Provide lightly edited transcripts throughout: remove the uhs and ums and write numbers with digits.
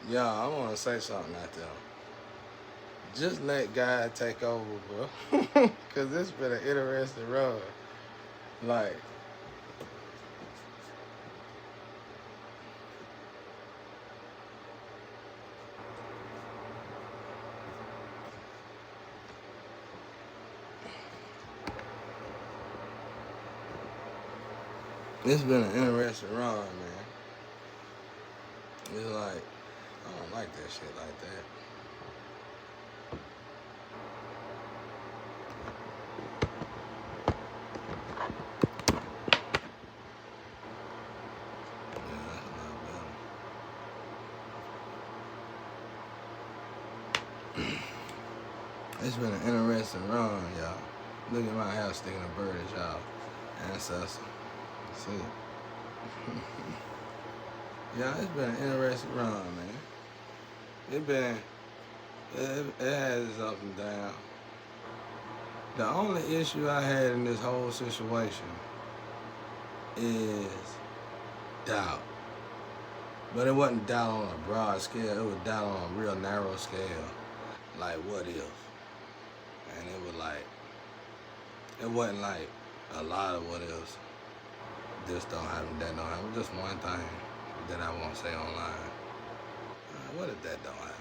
Yeah, I want to say something out there. Just let God take over, bro. Because this been an interesting run. Like, it's been an interesting run, man. It's like, I don't like that shit like that. Yeah, that's a lot better. It's been an interesting run, y'all. Look at my house sticking a bird at y'all. Ancestor. See? Yeah, it's been an interesting run, man. It been, it has its up and down. The only issue I had in this whole situation is doubt. But it wasn't doubt on a broad scale, it was doubt on a real narrow scale. Like, what if? And it was like, it wasn't like a lot of what ifs. This don't happen, that don't happen. Just one thing that I won't say online. What if that don't happen?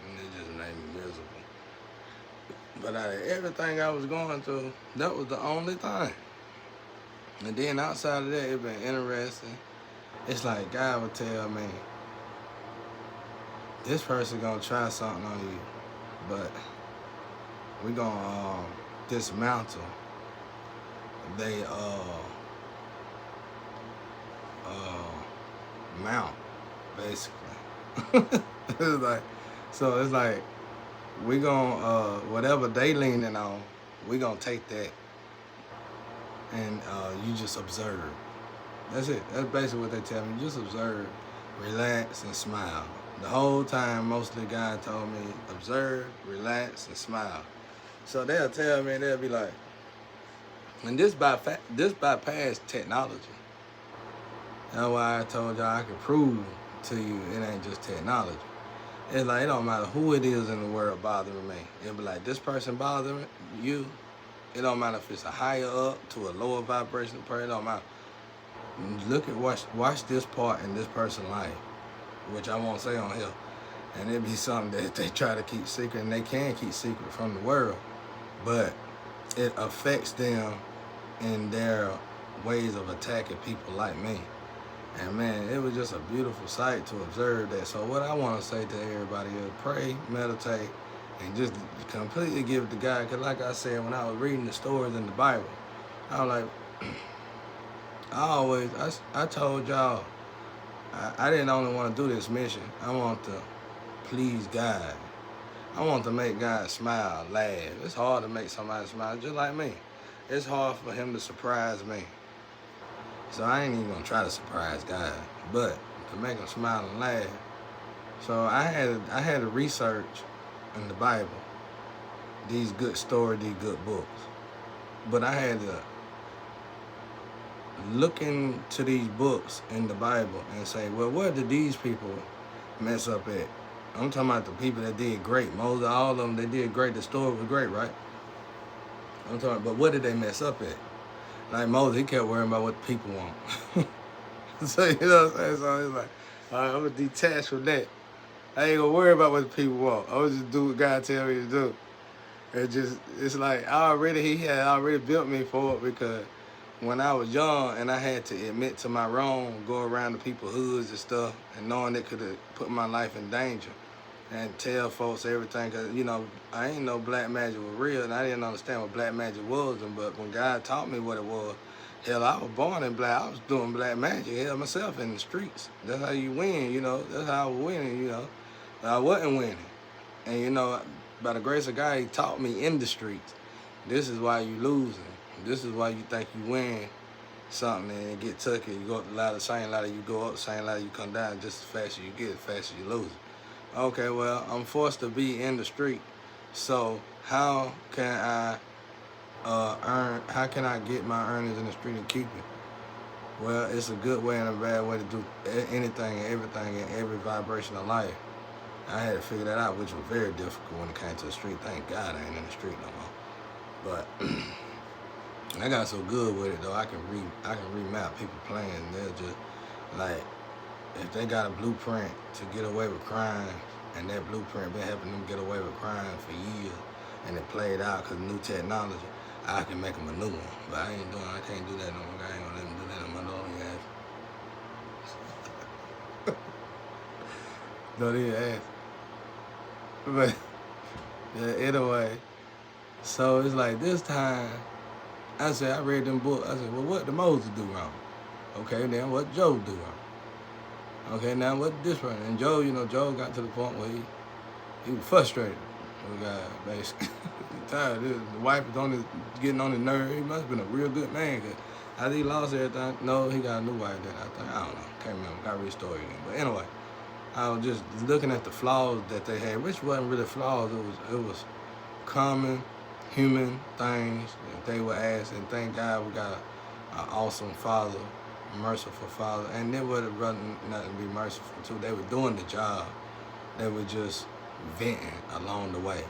And it just made me miserable. But out of everything I was going through, that was the only thing. And then outside of that, it been interesting. It's like God would tell me, this person gonna try something on you, but we gonna dismantle they mount basically. It's like, so it's like we gonna whatever they leaning on, we gonna take that and you just observe. That's it. That's basically what they tell me. Just observe, relax, and smile. The whole time, mostly God told me, observe, relax, and smile. So they'll tell me, they'll be like, and this bypass technology. That's why I told y'all I could prove to you it ain't just technology. It's like it don't matter who it is in the world bothering me. It'll be like this person bothering you. It don't matter if it's a higher up to a lower vibration person. It don't matter. Look at watch this part in this person's life, which I won't say on here. And it'd be something that they try to keep secret, and they can keep secret from the world, but it affects them in their ways of attacking people like me. And man, it was just a beautiful sight to observe that. So what I want to say to everybody is pray, meditate, and just completely give it to God. Because like I said, when I was reading the stories in the Bible, I was like, I told y'all, I didn't only want to do this mission. I want to please God. I want to make God smile, laugh. It's hard to make somebody smile, just like me. It's hard for him to surprise me. So I ain't even gonna try to surprise God, but to make him smile and laugh. So I had to research in the Bible these good stories, these good books. But I had to look into these books in the Bible and say, well, where did these people mess up at? I'm talking about the people that did great. Moses, all of them, they did great. The story was great, right? I'm talking, but what did they mess up at? Like Moses, he kept worrying about what the people want. So you know what I'm saying? So it's like, all right, I'm gonna detach from that. I ain't gonna worry about what the people want. I'm gonna just do what God tell me to do. It's like he had already built me for it because when I was young and I had to admit to my wrong, go around to people's hoods and stuff, and knowing it could have put my life in danger, and tell folks everything, cause you know I ain't know black magic was real, and I didn't understand what black magic was. But when God taught me what it was, hell, I was born in black. I was doing black magic, hell, myself in the streets. That's how you win, you know. That's how I was winning, you know. But I wasn't winning, and you know, by the grace of God, He taught me in the streets. This is why you losing. This is why you think you win something and get took it. You go up the ladder, same ladder you go up, same ladder you come down. Just as fast as you get, as fast as you lose it. Okay, well, I'm forced to be in the street. So how can I earn? How can I get my earnings in the street and keep it? Well, it's a good way and a bad way to do anything and everything in every vibration of life. I had to figure that out, which was very difficult when it came to the street. Thank God I ain't in the street no more. But I got so good with it though. I can remap people playing. They're just like, if they got a blueprint to get away with crime, and that blueprint been helping them get away with crime for years, and it played out because new technology, I can make them a new one. But I can't do that no more. I ain't gonna let them do that no more. Don't even ask. But yeah, anyway, so it's like this time, I said, I read them books. I said, well, what did Moses do wrong? Okay, then what Job do wrong? Okay, now what this one? And Job, Job got to the point where he was frustrated with God, basically. He's tired of this. The wife was getting on his nerve. He must have been a real good man, because after he lost everything, no, he got a new wife then, I think. I don't know. Can't remember. Got to read the story again. But anyway, I was just looking at the flaws that they had, which wasn't really flaws. It was common human things that they would ask. And thank God we got an awesome father, merciful father. And there wasn't nothing to be merciful to. They were doing the job. They were just venting along the way.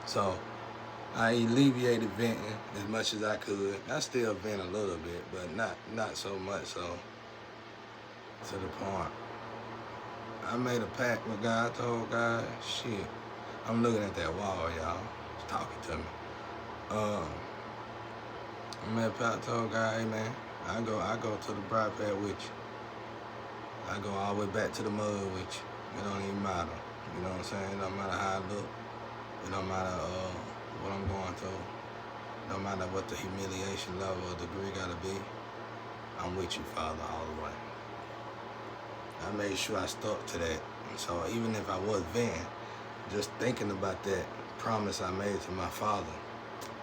So I alleviated venting as much as I could. I still vent a little bit, but not so much so to the point. I made a pact with God. I told God, shit, I'm looking at that wall, y'all. It's talking to me. I made a pact. I told God, hey man, I go to the bright path with you. I go all the way back to the mud with you. It don't even matter. You know what I'm saying? It don't matter how I look. It don't matter what I'm going through. It don't matter what the humiliation level or degree gotta be. I'm with you, Father, all the way. I made sure I stuck to that. So even if I was venting, just thinking about that promise I made to my father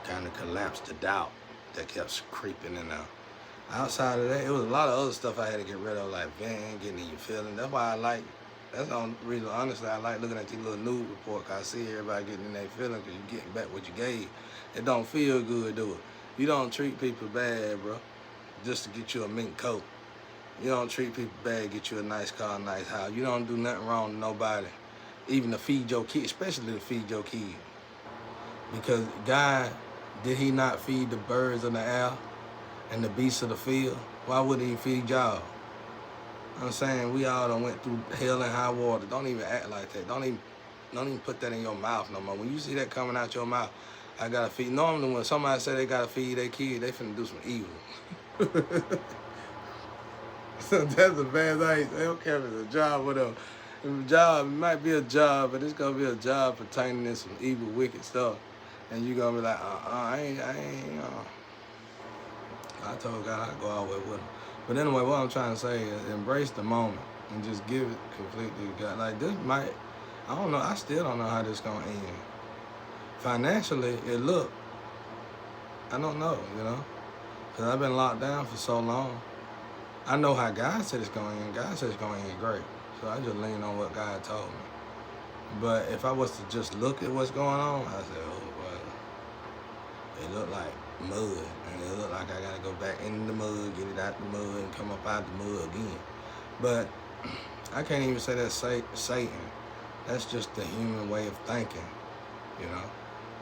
kind of collapsed the doubt that kept creeping in there. Outside of that, it was a lot of other stuff I had to get rid of, like venting, getting in your feelings. That's why that's the only reason, honestly, I like looking at these little news reports, because I see everybody getting in their feelings because you're getting back what you gave. It don't feel good, do it? You don't treat people bad, bro, just to get you a mink coat. You don't treat people bad, get you a nice car, a nice house. You don't do nothing wrong to nobody, even to feed your kid, especially to feed your kid. Because God, did he not feed the birds of the air and the beasts of the field? Why wouldn't he feed y'all? I'm saying we all done went through hell and high water. Don't even act like that. Don't even put that in your mouth no more. When you see that coming out your mouth, I gotta feed. Normally when somebody say they gotta feed their kid, they finna do some evil. So that's a bad thing. They don't care if it's a job or whatever. If a job, it might be a job, but it's gonna be a job pertaining to some evil, wicked stuff. And you gonna be like, I ain't, I told God I'd go all the way with him. But anyway, what I'm trying to say is embrace the moment and just give it completely to God. Like this might, I don't know, I still don't know how this gonna end. Financially, I don't know, because I've been locked down for so long. I know how God said it's gonna end. God said it's gonna end great. So I just lean on what God told me. But if I was to just look at what's going on, I said, oh, well, it looked like mud. And it looked like I gotta go back in the mud, get it out the mud, and come up out the mud again. But I can't even say that's Satan. That's just the human way of thinking,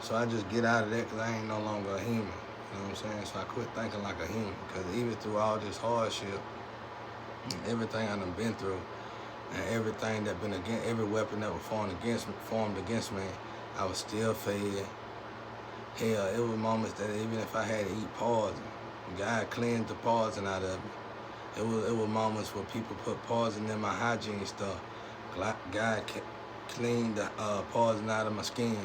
So I just get out of that because I ain't no longer a human. You know what I'm saying? So I quit thinking like a human. Because even through all this hardship, and everything I done been through, and everything that been against, every weapon that was formed against me, I was still fed. Hell, it was moments that even if I had to eat poison, God cleansed the poison out of it. It was moments where people put poison in my hygiene stuff. God cleaned the poison out of my skin.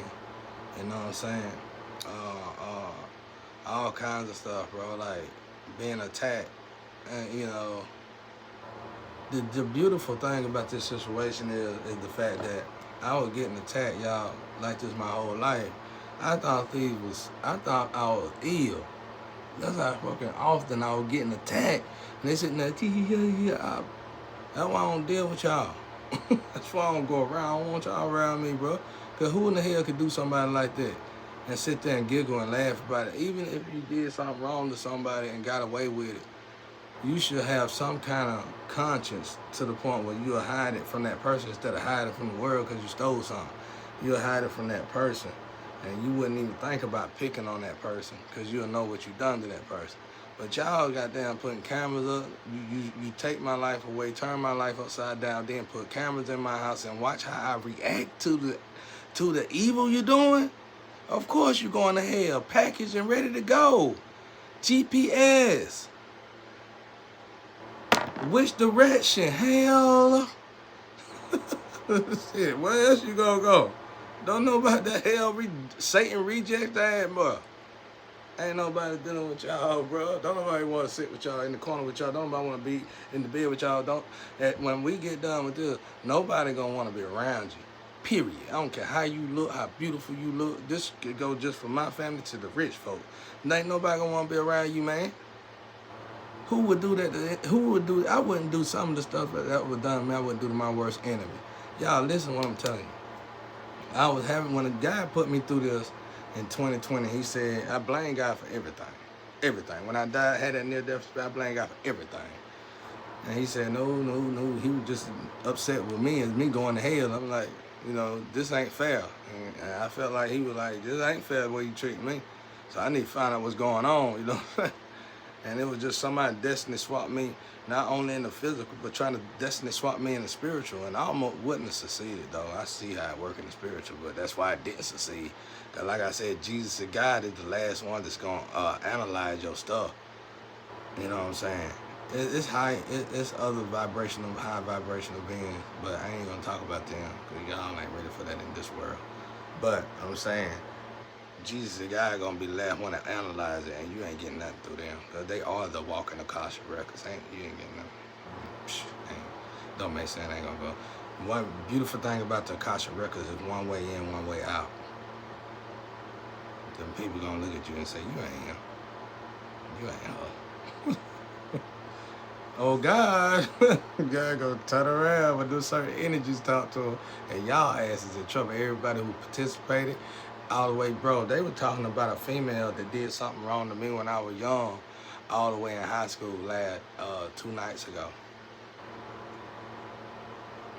You know what I'm saying? All kinds of stuff, bro. Like being attacked, and The beautiful thing about this situation is the fact that I was getting attacked, y'all, like this my whole life. I thought I was ill. That's how fucking often I was getting attacked. And they sitting there, that's why I don't deal with y'all. That's why I don't go around. I don't want y'all around me, bro. Because who in the hell could do somebody like that and sit there and giggle and laugh about it? Even if you did something wrong to somebody and got away with it, you should have some kind of conscience to the point where you'll hide it from that person instead of hide it from the world because you stole something. You'll hide it from that person, and you wouldn't even think about picking on that person because you'll know what you done to that person. But y'all goddamn putting cameras up. You take my life away, turn my life upside down, then put cameras in my house and watch how I react to the evil you're doing. Of course you're going to hell, packaged and ready to go. GPS. Which direction? Hell. Shit, where else you gonna go? Don't know about that hell. Satan reject that, bro. Ain't nobody dealing with y'all, bro. Don't nobody want to sit with y'all in the corner with y'all. Don't nobody want to be in the bed with y'all. When we get done with this, nobody gonna want to be around you. Period. I don't care how you look, how beautiful you look. This could go just from my family to the rich folk. Ain't nobody gonna want to be around you, man. Who would do that? Who would do? I wouldn't do some of the stuff that was done to me. I wouldn't do to my worst enemy. Y'all, listen to what I'm telling you. When a guy put me through this in 2020, he said, I blame God for everything. Everything. When I died, had that near-death experience, I blame God for everything. And he said, no. He was just upset with me and me going to hell. I'm like, this ain't fair. And I felt like he was like, this ain't fair the way you treat me. So I need to find out what's going on, And it was just somebody destiny swapped me, not only in the physical, but trying to destiny swap me in the spiritual. And I almost wouldn't have succeeded, though. I see how it works in the spiritual, but that's why I didn't succeed. Because like I said, Jesus and God is the last one that's going to analyze your stuff. You know what I'm saying? It's high, it's other high vibrational beings, but I ain't going to talk about them because y'all ain't ready for that in this world. But I'm saying, Jesus and God gonna be the last one to analyze it, and you ain't getting nothing through them, because they are the walking Akasha records. You ain't getting nothing. Don't make sense, ain't gonna go. One beautiful thing about the Akasha records is one way in, one way out. Then people gonna look at you and say, you ain't him. You ain't her. Oh God, God gonna turn around and do certain energies talk to him, and y'all asses in trouble. Everybody who participated, all the way, bro. They were talking about a female that did something wrong to me when I was young, all the way in high school last 2 nights ago.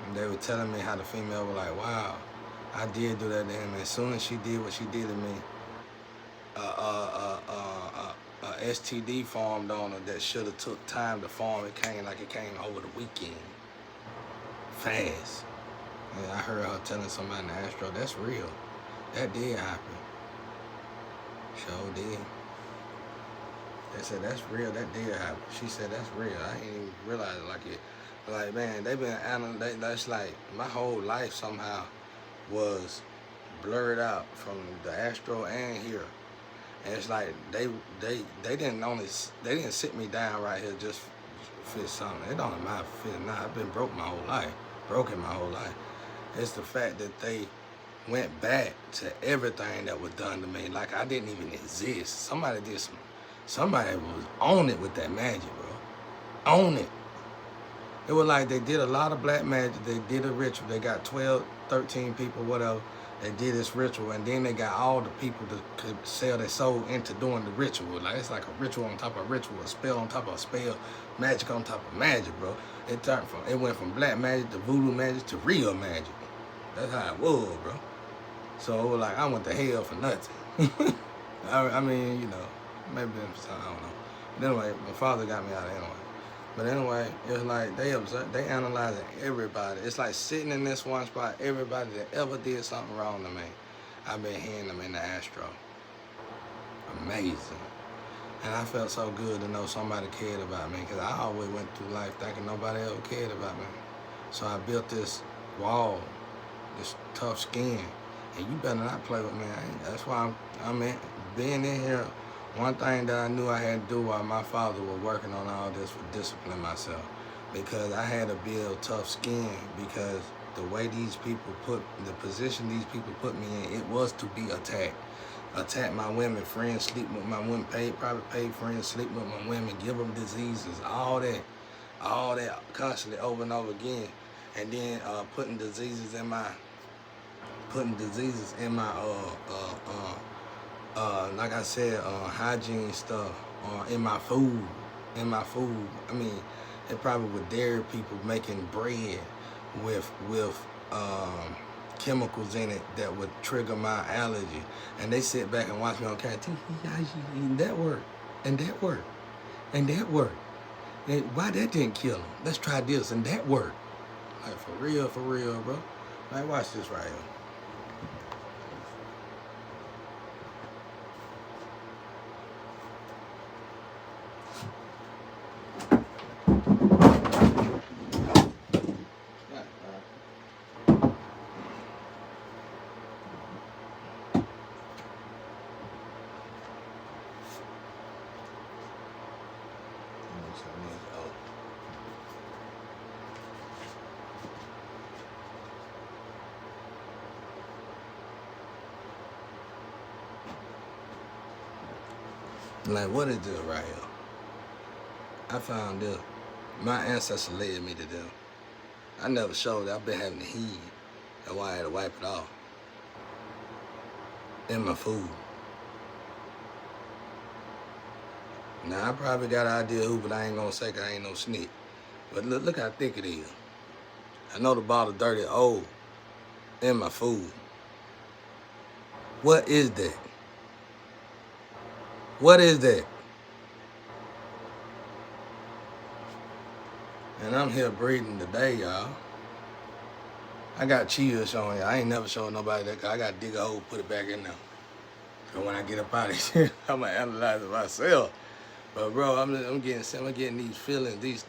And they were telling me how the female was like, wow, I did do that to him. And as soon as she did what she did to me, STD formed on her that should have took time to form. It came over the weekend, fast. And I heard her telling somebody in the Astro, that's real. That did happen. Sure did. They said, that's real, that did happen. She said, that's real. I didn't even realize it like it. Like, man, that's like, my whole life somehow was blurred out from the Astro and here. And it's like, they didn't sit me down right here just for something. It don't matter fit now. I've been broken my whole life. It's the fact that they went back to everything that was done to me like I didn't even exist. Somebody was on it with that magic, bro. On it. It was like they did a lot of black magic. They did a ritual. They got 12, 13 people, whatever. They did this ritual, and then they got all the people that could sell their soul into doing the ritual. Like, it's like a ritual on top of a ritual, a spell on top of a spell, magic on top of magic, bro. It went from black magic to voodoo magic to real magic. That's how it was, bro. So it was like I went to hell for nothing. I mean, maybe I don't know. But anyway, my father got me out anyway. But anyway, it's like they analyzing everybody. It's like sitting in this one spot, everybody that ever did something wrong to me, I've been hearing them in the Astro. Amazing. And I felt so good to know somebody cared about me, because I always went through life thinking nobody ever cared about me. So I built this wall, this tough skin, and you better not play with me. That's why I'm being in here. One thing that I knew I had to do while my father was working on all this was discipline myself, because I had to build tough skin, because the way the position these people put me in, it was to be attacked. Attack my women friends, sleep with my women, private paid friends, sleep with my women, give them diseases, all that constantly over and over again. And then putting diseases in my like I said, hygiene stuff in my food. in my food. I mean, it probably with dairy people making bread with chemicals in it that would trigger my allergy. And they sit back and watch me on camera. That worked, and that worked, and that worked. And why that didn't kill them? Let's try this, and that worked. Like for real, bro. Like watch this right here. Like, what is this right here? I found this. My ancestor led me to this. I never showed it. I've been having to heat. That's why I had to wipe it off. In my food. Now, I probably got an idea who, but I ain't gonna say 'cause I ain't no snitch. But look how thick it is. I know the bottle dirty old in my food. What is that? What is that? And I'm here breathing today, y'all. I got chills showing you. I ain't never showing nobody that 'cause I got to dig a hole, put it back in there. So when I get up out of here, I'm gonna analyze it myself. But bro, I'm getting these feelings,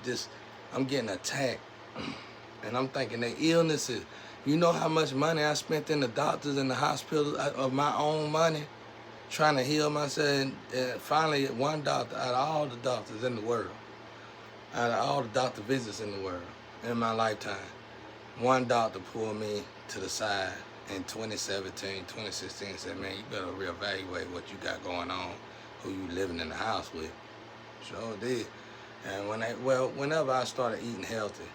I'm getting attacked. And I'm thinking they illnesses. You know how much money I spent in the doctors and the hospitals of my own money trying to heal myself. And finally, one doctor out of all the doctors in the world, out of all the doctor visits in the world in my lifetime, one doctor pulled me to the side in 2017, 2016 and said, man, you better reevaluate what you got going on, who you living in the house with. Sure did. And whenever I started eating healthy,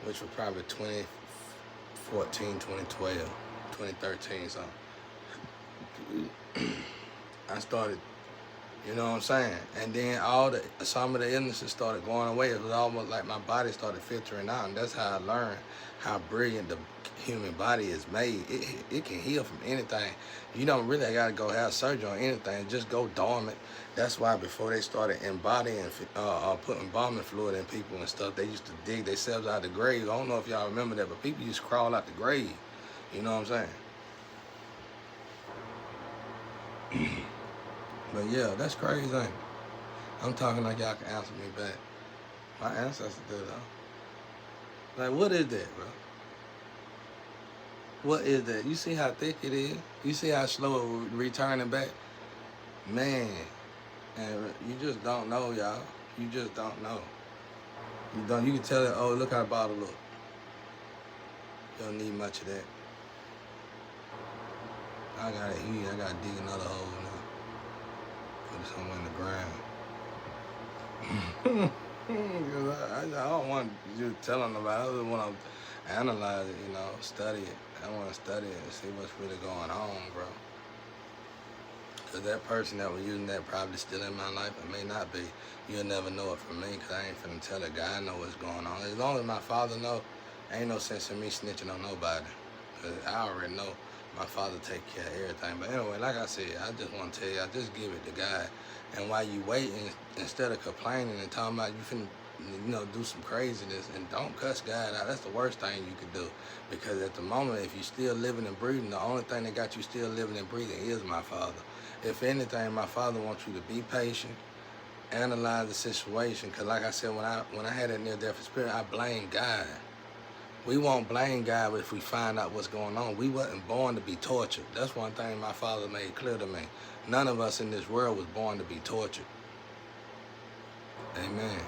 which was probably 2014, 2012, 2013, something, I started, you know what I'm saying? And then some of the illnesses started going away. It was almost like my body started filtering out, and that's how I learned how brilliant the human body is made. It can heal from anything. You don't really got to go have surgery on anything. Just go dormant. That's why before they started embodying, putting embalming fluid in people and stuff, they used to dig themselves out of the grave. I don't know if y'all remember that, but people used to crawl out the grave. You know what I'm saying? But yeah, that's crazy, ain't it? I'm talking like y'all can answer me back. My ancestors did though. Like, what is that, bro? What is that? You see how thick it is? You see how slow it returning back? Man, and you just don't know, y'all. You just don't know. You can tell it, oh, look how the bottle look. You don't need much of that. I gotta heat, I gotta dig another hole now. Put it somewhere in the ground. I don't want you telling nobody. I just want to analyze it, you know, study it. I want to study it and see what's really going on, bro. Because that person that was using that probably still in my life. It may not be. You'll never know it from me because I ain't finna tell a guy I know what's going on. As long as my father know, ain't no sense in me snitching on nobody. Because I already know my father take care of everything. But anyway, like I said, I just want to tell you, I just give it to God. And while you waiting, instead of complaining and talking about you finna, you know, do some craziness, and don't cuss God out. That's the worst thing you could do. Because at the moment, if you're still living and breathing, the only thing that got you still living and breathing is my father. If anything, my father wants you to be patient, analyze the situation. Because like I said, when I had that near-death experience, I blamed God. We won't blame God if we find out what's going on. We wasn't born to be tortured. That's one thing my father made clear to me. None of us in this world was born to be tortured. Amen.